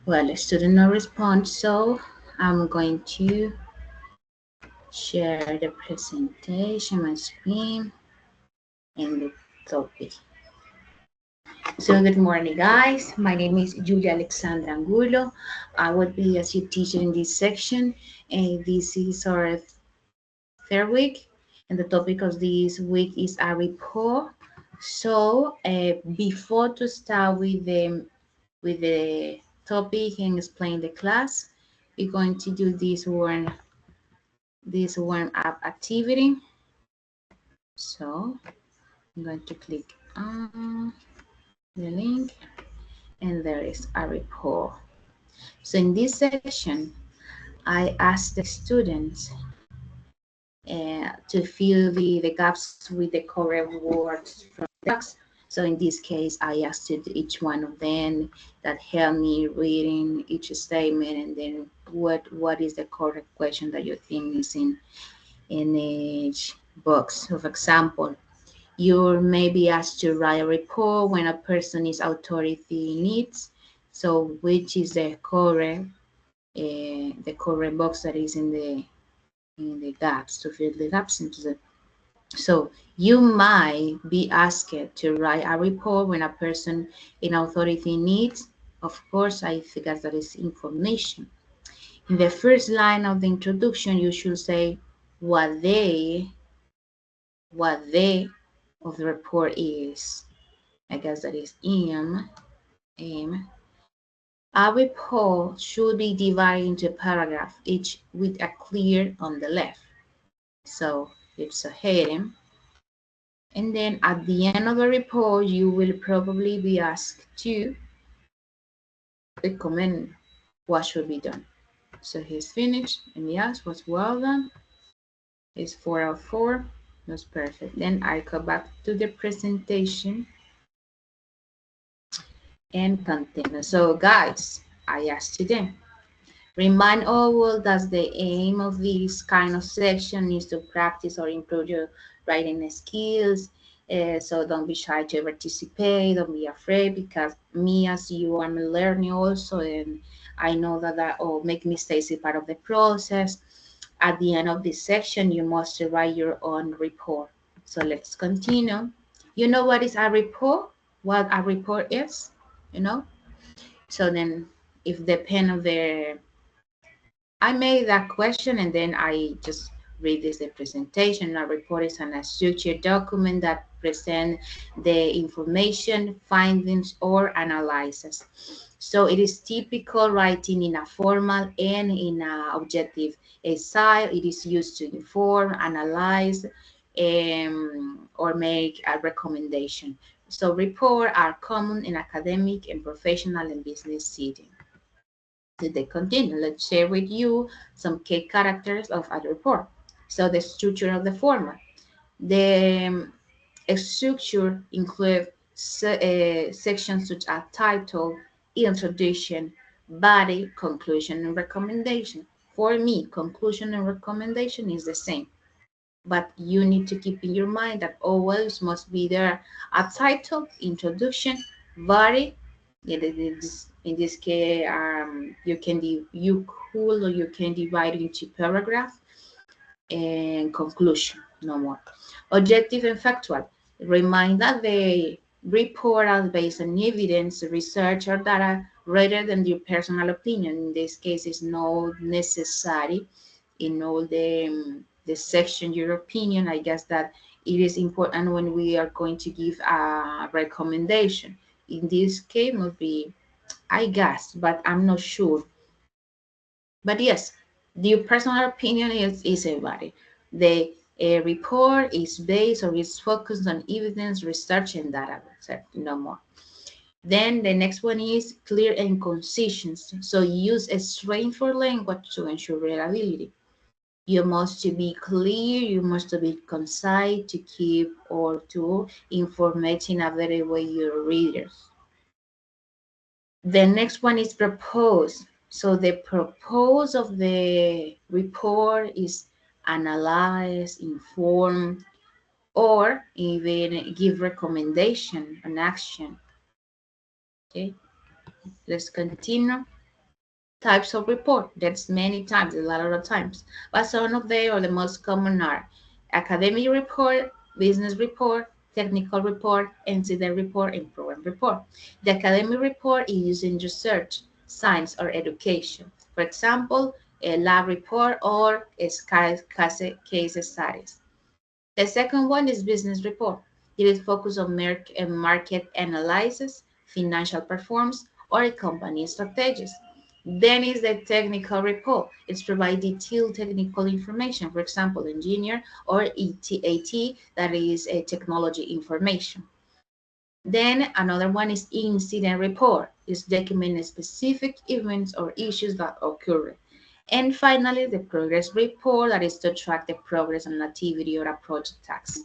Well, student no response, so I'm going to share the presentation, my screen, and the topic. So good morning, guys. My name is Julia Alexandra Angulo. I will be as your teacher in this section, and this is our third week, and the topic of this week is a report. So before to start with the topic and explain the class, we're going to do this warm up activity. So I'm going to click on the link, and there is a report. So in this section, I asked the students to fill the gaps with the correct words from the text. So in this case, I asked each one of them that help me reading each statement, and then what is the correct question that you think is in each box. So for example, you may be asked to write a report when a person is authority needs. So which is the correct box that is in the gaps, to fill the gaps into the. So you might be asked to write a report when a person in authority needs. Of course, I figure that is information. In the first line of the introduction, you should say what they of the report is. I guess that is aim. A report should be divided into paragraphs, each with a clear on the left. So it's a heading. And then at the end of the report, you will probably be asked to recommend what should be done. So he's finished, and yes, was well done. It's 4 out of 4. That's perfect. Then I go back to the presentation and continue. So guys, I asked you them. Remind all that the aim of this kind of section is to practice or improve your writing skills. So don't be shy to participate. Don't be afraid, because me as you, I'm learning also, and I know that all make mistakes is part of the process. At the end of this section, you must write your own report. So let's continue. You know what is a report? What a report is? You know? So then, if the pen of the I made that question, and then I just read this the presentation. A report is a structured document that present the information, findings, or analysis. So it is typical writing in a formal and in a objective style. It is used to inform, analyze, or make a recommendation. So reports are common in academic and professional and business settings. They continue. Let's share with you some key characters of a report. So the structure of the format. The structure includes sections such as title, introduction, body, conclusion, and recommendation. For me, conclusion and recommendation is the same, but you need to keep in your mind that always must be there a title, introduction, body. In this case, you could or you can divide into paragraph and conclusion, no more. Objective and factual. Remind that the report is based on evidence, research, or data rather than your personal opinion. In this case, it's not necessary in all the section your opinion. I guess that it is important when we are going to give a recommendation. In this case, must be, I guess, but I'm not sure. But yes, the personal opinion is everybody. The report is based or is focused on evidence, research, and data. So no more. Then the next one is clear and concise. So use a straightforward language to ensure reliability. You must be clear, you must be concise to keep or to informate in a very way your readers. The next one is propose. So the purpose of the report is analyze, inform, or even give recommendation on action. Okay, let's continue. types of report. That's many times, a lot of times. But some of them, or the most common, are academic report, business report, technical report, incident report, and program report. The academic report is used in research, science, or education. For example, a lab report or a case studies. The second one is business report. It is focused on market analysis, financial performance, or a company strategies. Then is the technical report. It's provide detailed technical information, for example, engineer or ETAT, that is a technology information. Then another one is incident report. It's documenting specific events or issues that occur. And finally, the progress report, that is to track the progress on an activity or a project task.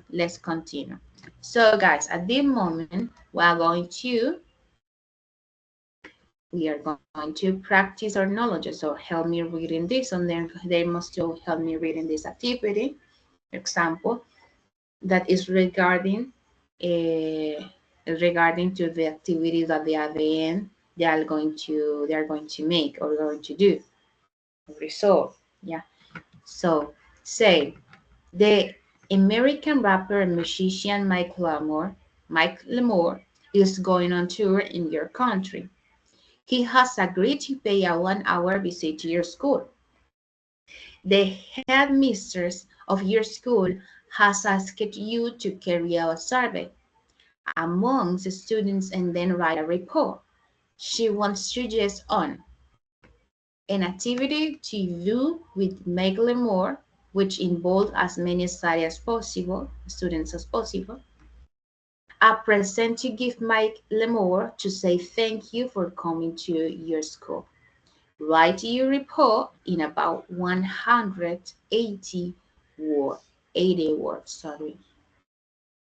Let's continue. So guys, at this moment, we are going to practice our knowledge. So help me reading this, and then they must all help me reading this activity. For example, that is regarding to the activities that they are the end they are going to make or going to do resolve. Yeah. So say the American rapper and musician Mike Lemore is going on tour in your country. He has agreed to pay a 1 hour visit to your school. The headmistress of your school has asked you to carry out a survey amongst the students and then write a report. She wants to just on an activity to do with Meg Lemore, which involves as many students as possible. A present to give Mike Lemore to say thank you for coming to your school. Write your report in about 180 words. 80 words, sorry.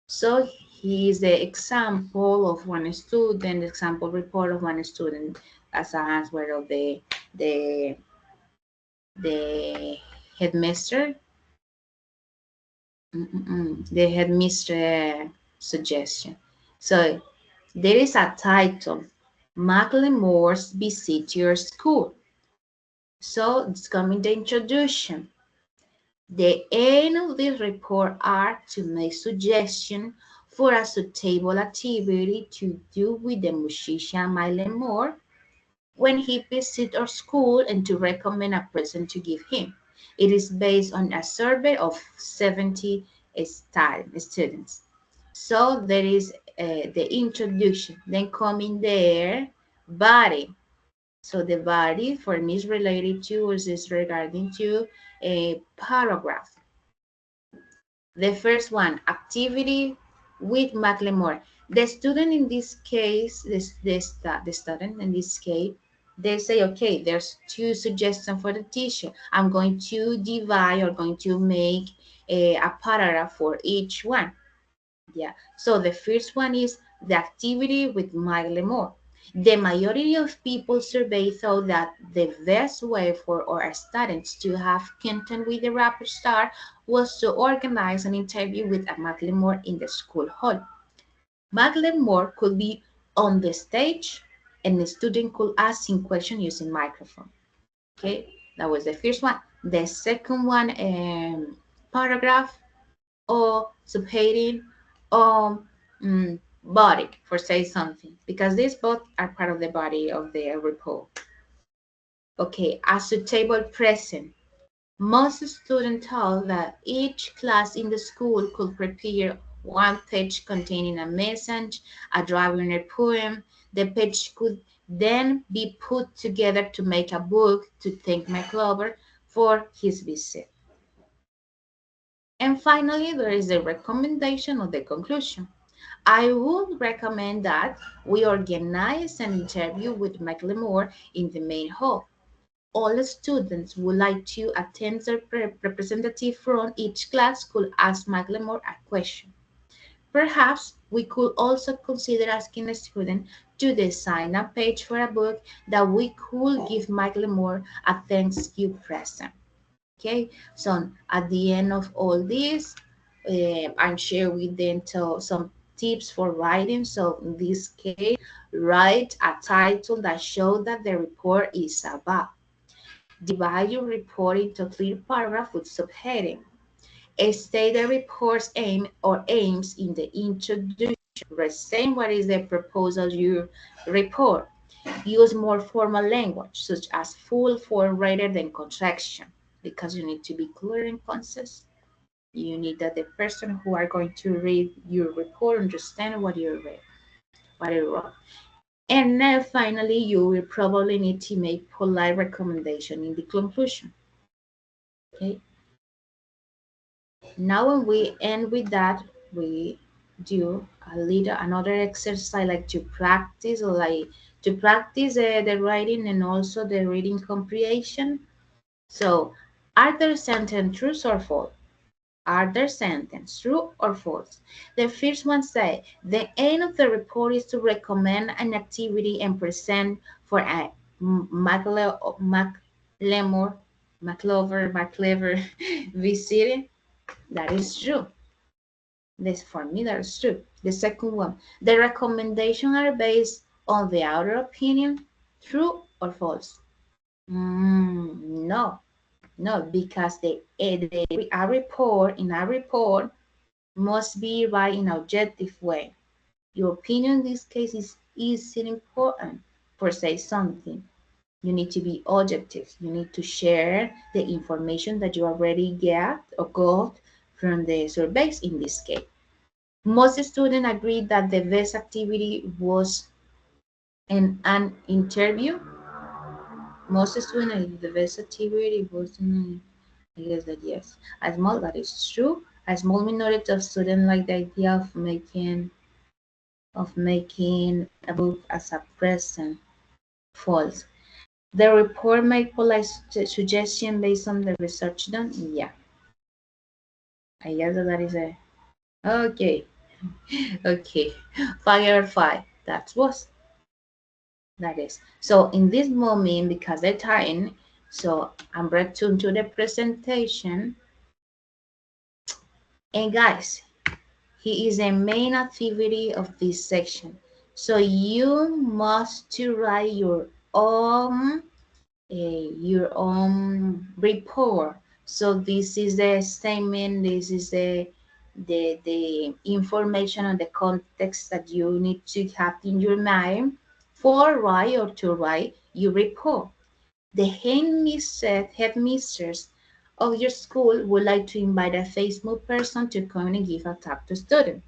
So he is the example of one student, example report of one student as an answer of the the headmaster, the headmistress suggestion. So there is a title, Macklemore's Visit to Your School. So it's coming the introduction. The aim of this report are to make suggestions for a suitable activity to do with the musician Macklemore when he visits our school and to recommend a present to give him. It is based on a survey of 70 students. So there is the introduction, then coming there, body. So the body for me is related to, is regarding to a paragraph. The first one, activity with Macklemore. The student in this case, the student in this case, they say, okay, there's two suggestions for the teacher. I'm going to divide or going to make a paragraph for each one. Yeah. So the first one is the activity with Macklemore. The majority of people surveyed thought that the best way for our students to have contact with the rapper star was to organize an interview with a Macklemore in the school hall. Macklemore could be on the stage and the student could ask him questions using microphone. Okay, that was the first one. The second one, paragraph or subheading or body for say something, because these both are part of the body of the report. Okay, as a table present, most students told that each class in the school could prepare one page containing a message, a drawing, a poem. The page could then be put together to make a book to thank McClover for his visit. And finally, there is the recommendation of the conclusion. I would recommend that we organize an interview with Macklemore in the main hall. All students would like to attend the representative from each class could ask Macklemore a question. Perhaps we could also consider asking a student to design a page for a book that we could give Macklemore a thank you present. Okay, so at the end of all this, I'm sharing with them some tips for writing. So in this case, write a title that shows that the report is about. Divide your report into clear paragraphs with subheading. State the report's aim or aims in the introduction. Restate what is the purpose of your report. Use more formal language, such as full form rather than contraction, because you need to be clear and concise. You need that the person who are going to read your report understand what you read, what you wrote. And then finally, you will probably need to make polite recommendation in the conclusion. Okay. Now, when we end with that, we do a little another exercise like to practice, the writing and also the reading comprehension. So, are there sentence true or false? Are there sentence true or false? The first one say the aim of the report is to recommend an activity and present for a McLemore, McClover visit. That is true. This for me that is true. The second one, the recommendations are based on the outer opinion. True or false? No, no, because a report must be right in an objective way. Your opinion in this case is important for say something. You need to be objective. You need to share the information that you already get or got from the surveys in this case. Most students agree that the best activity was in an interview. Most students agree the best activity was in I guess that yes. That is true. A small minority of students like the idea of making a book as a present. False. The report made polite suggestion based on the research done. Yeah. I guess that is a okay. Okay. 5 or 5. That was that is. So in this moment, because the time, so I'm returning to the presentation. And guys, he is a main activity of this section. So you must to write your own report. So this is the statement. This is the information on the context that you need to have in your mind for write or to write your report. The headmistress of your school would like to invite a Facebook person to come and give a talk to students.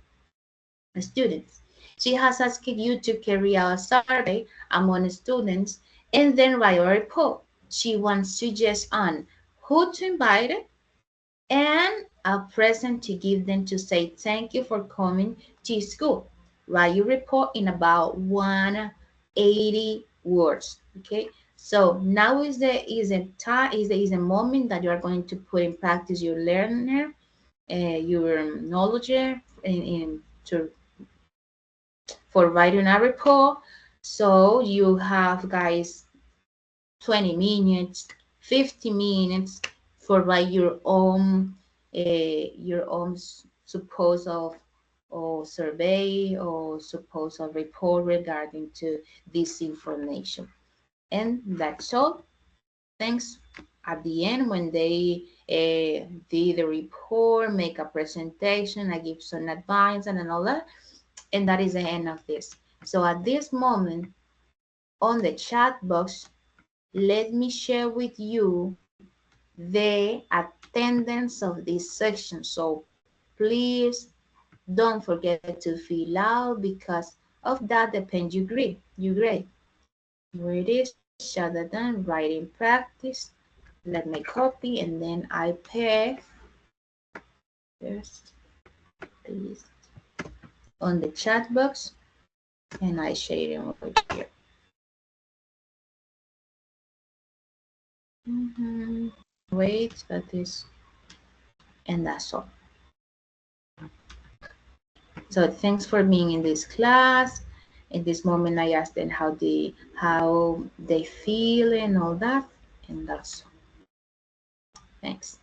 She has asked you to carry out a survey among students and then write a report. She wants suggestions on who to invite and a present to give them to say thank you for coming to school. Write your report in about 180 words. Okay. So now is a moment that you are going to put in practice your learner, your knowledge to for writing a report. So you have guys 20 minutes, 50 minutes for write your own suppose of or survey or suppose of report regarding to this information. And that's all. Thanks. At the end, when they do the report, make a presentation, I give some advice and all that, and that is the end of this. So at this moment, on the chat box, let me share with you the attendance of this section. So please don't forget to fill out because of that depends your grade. Where it is, shut it down, writing practice. Let me copy and then I paste first this on the chat box and I share it over here. Wait, that is, and that's all. So thanks for being in this class. In this moment, I asked them how they feel and all that, and that's all. Thanks.